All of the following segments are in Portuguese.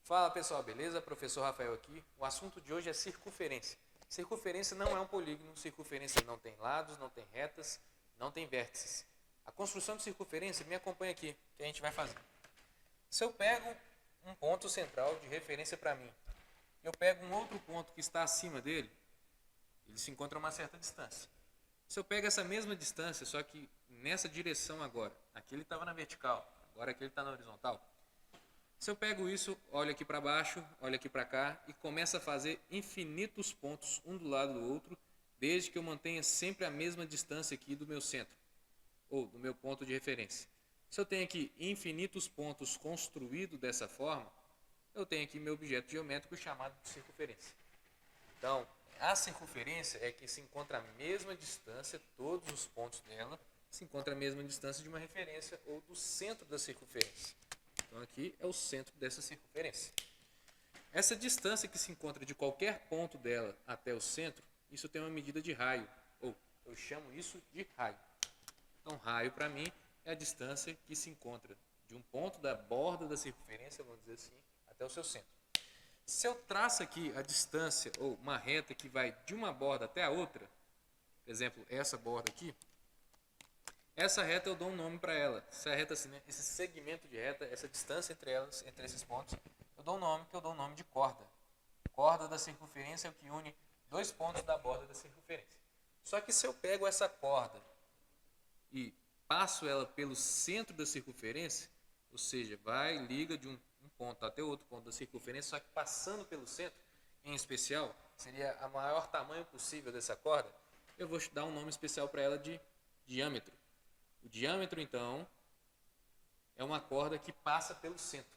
Fala pessoal, beleza? Professor Rafael aqui. O assunto de hoje é circunferência. Circunferência não é um polígono, circunferência não tem lados, não tem retas, não tem vértices. A construção de circunferência, me acompanha aqui, que a gente vai fazer. Se eu pego um ponto central de referência para mim, eu pego um outro ponto que está acima dele, ele se encontra a uma certa distância. Se eu pego essa mesma distância, só que nessa direção agora, aqui ele estava na vertical, agora aqui ele está na horizontal. Se eu pego isso, olho aqui para baixo, olho aqui para cá e começo a fazer infinitos pontos um do lado do outro, desde que eu mantenha sempre a mesma distância aqui do meu centro, ou do meu ponto de referência. Se eu tenho aqui infinitos pontos construídos dessa forma, eu tenho aqui meu objeto geométrico chamado de circunferência. Então, a circunferência é que se encontra a mesma distância, todos os pontos dela se encontram a mesma distância de uma referência ou do centro da circunferência. Então aqui é o centro dessa circunferência. Essa distância que se encontra de qualquer ponto dela até o centro, isso tem uma medida de raio, ou eu chamo isso de raio. Então raio para mim é a distância que se encontra de um ponto da borda da circunferência, vamos dizer assim, até o seu centro. Se eu traço aqui a distância, ou uma reta que vai de uma borda até a outra, por exemplo, essa borda aqui, essa reta eu dou um nome para ela. Essa reta, assim, né? Esse segmento de reta, essa distância entre elas, entre esses pontos, eu dou um nome que eu dou um nome de corda. Corda da circunferência é o que une dois pontos da borda da circunferência. Só que se eu pego essa corda e passo ela pelo centro da circunferência, ou seja, vai e liga de um ponto até outro ponto da circunferência, só que passando pelo centro, em especial, seria o maior tamanho possível dessa corda, eu vou dar um nome especial para ela de diâmetro. O diâmetro, então, é uma corda que passa pelo centro.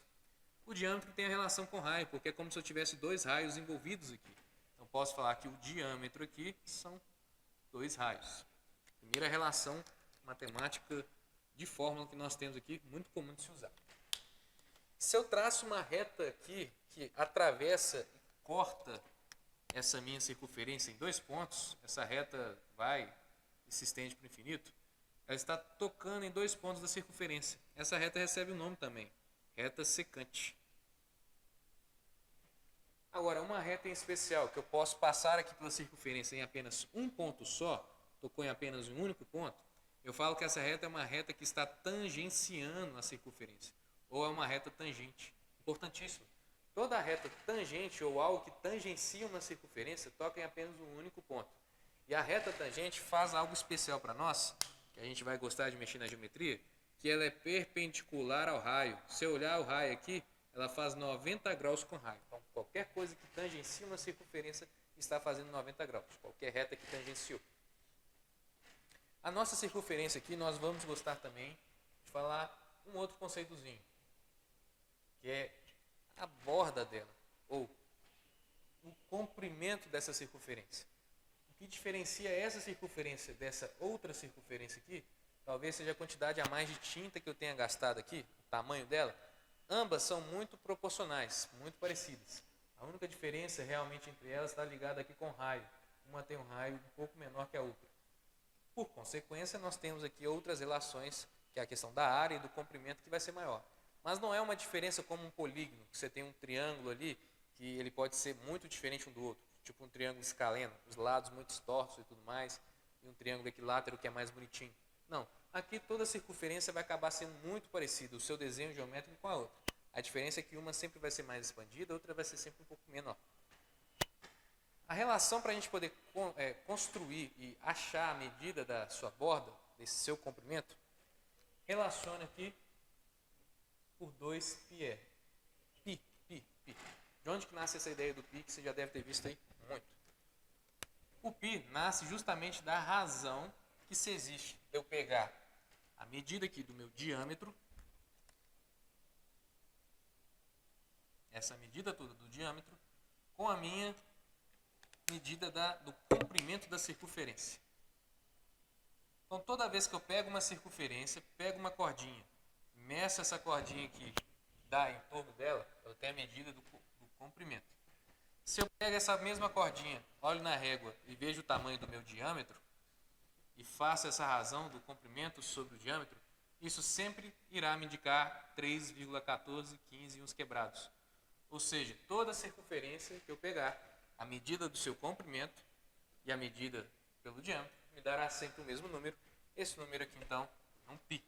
O diâmetro tem a relação com raio, porque é como se eu tivesse dois raios envolvidos aqui. Então, posso falar que o diâmetro aqui são dois raios. Primeira relação matemática de fórmula que nós temos aqui, muito comum de se usar. Se eu traço uma reta aqui, que atravessa e corta essa minha circunferência em dois pontos, essa reta vai e se estende para o infinito, ela está tocando em dois pontos da circunferência. Essa reta recebe um nome também, reta secante. Agora, uma reta em especial, que eu posso passar aqui pela circunferência em apenas um ponto só, tocou em apenas um único ponto, eu falo que essa reta é uma reta que está tangenciando a circunferência, ou é uma reta tangente. Importantíssimo. Toda reta tangente ou algo que tangencia uma circunferência toca em apenas um único ponto. E a reta tangente faz algo especial para nós, que a gente vai gostar de mexer na geometria, que ela é perpendicular ao raio. Se eu olhar o raio aqui, ela faz 90 graus com o raio. Então, qualquer coisa que tangencia uma circunferência está fazendo 90 graus. Qualquer reta que tangenciou. A nossa circunferência aqui, nós vamos gostar também de falar um outro conceitozinho, que é a borda dela, ou o comprimento dessa circunferência. O que diferencia essa circunferência dessa outra circunferência aqui, talvez seja a quantidade a mais de tinta que eu tenha gastado aqui, o tamanho dela. Ambas são muito proporcionais, muito parecidas. A única diferença realmente entre elas está ligada aqui com o raio. Uma tem um raio um pouco menor que a outra. Por consequência, nós temos aqui outras relações, que é a questão da área e do comprimento, que vai ser maior. Mas não é uma diferença como um polígono, que você tem um triângulo ali, que ele pode ser muito diferente um do outro. Tipo um triângulo escaleno, os lados muito tortos e tudo mais, e um triângulo equilátero que é mais bonitinho. Não, aqui toda a circunferência vai acabar sendo muito parecida, o seu desenho geométrico com a outra. A diferença é que uma sempre vai ser mais expandida, a outra vai ser sempre um pouco menor. A relação para a gente poder construir e achar a medida da sua borda, desse seu comprimento, relaciona aqui por 2πr. Pi. De onde que nasce essa ideia do pi, que você já deve ter visto aí muito? O pi nasce justamente da razão que se existe eu pegar a medida aqui do meu diâmetro, essa medida toda do diâmetro, com a minha medida do comprimento da circunferência. Então, toda vez que eu pego uma circunferência, pego uma cordinha, meço essa cordinha aqui, dá em torno dela, eu tenho a medida do comprimento. Se eu pego essa mesma cordinha, olho na régua e vejo o tamanho do meu diâmetro, e faço essa razão do comprimento sobre o diâmetro, isso sempre irá me indicar 3,1415 e uns quebrados. Ou seja, toda circunferência que eu pegar, a medida do seu comprimento e a medida pelo diâmetro, me dará sempre o mesmo número. Esse número aqui, então, é um π.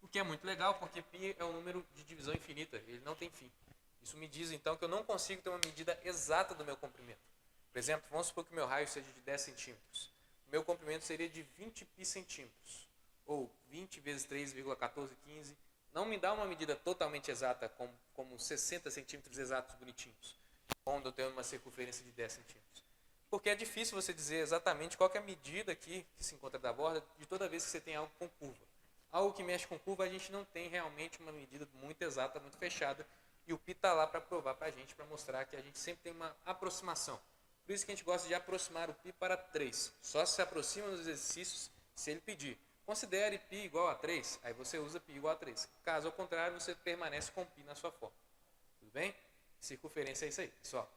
O que é muito legal, porque π é um número de divisão infinita, ele não tem fim. Isso me diz, então, que eu não consigo ter uma medida exata do meu comprimento. Por exemplo, vamos supor que o meu raio seja de 10 centímetros. O meu comprimento seria de 20 π centímetros, ou 20 vezes 3,1415. Não me dá uma medida totalmente exata, como 60 centímetros exatos bonitinhos, quando eu tenho uma circunferência de 10 centímetros. Porque é difícil você dizer exatamente qual que é a medida aqui que se encontra da borda de toda vez que você tem algo com curva. Algo que mexe com curva, a gente não tem realmente uma medida muito exata, muito fechada, e o π está lá para provar para a gente, para mostrar que a gente sempre tem uma aproximação. Por isso que a gente gosta de aproximar o π para 3. Só se aproxima nos exercícios se ele pedir. Considere π igual a 3, aí você usa π igual a 3. Caso ao contrário, você permanece com π na sua forma. Tudo bem? Circunferência é isso aí, pessoal.